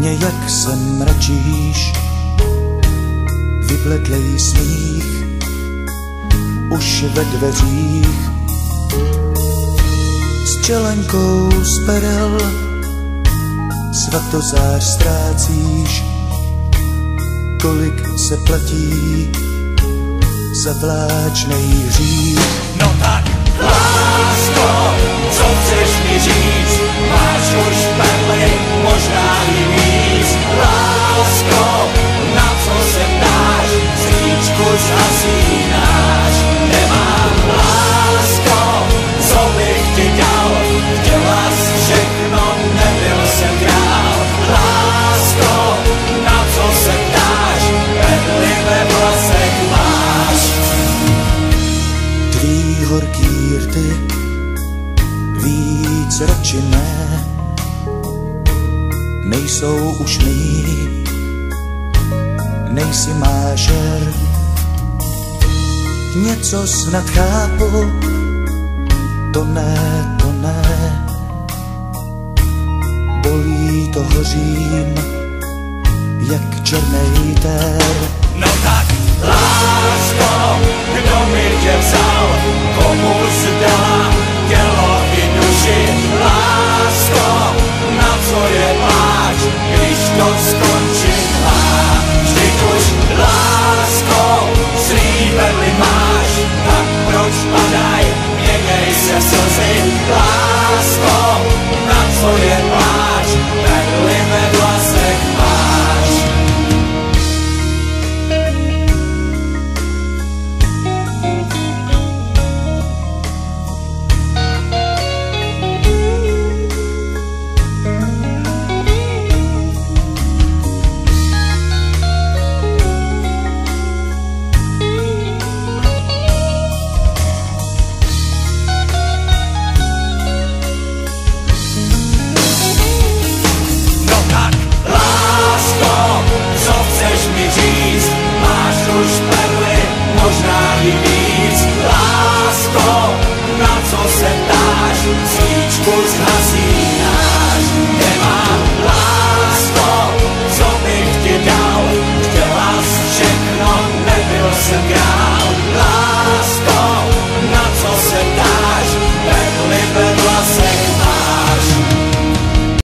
mě, jak se mračíš, vybledlej smích už ve dveřích. S čelenkou z perel svatozář ztrácíš, kolik se platí za vláčnej hřích. No tak, lásko, co chceš mi říct? Máš už perly, možná i víc. Lásko, na co se ptáš? Svíčku zasínáš. Nemám, lásko, co bych ti dal? Chtěla jsi všechno, nebyl jsem král. Lásko, na co se ptáš? Perly ve vlasech máš. Tvý horký rty víc radši ne, nejsou už mý, nejsi mážer. Něco snad chápu, to ne, bolí to, hořím jak černej tér. No tak, lásko, kdo mi tě vzal, komu jsi dala?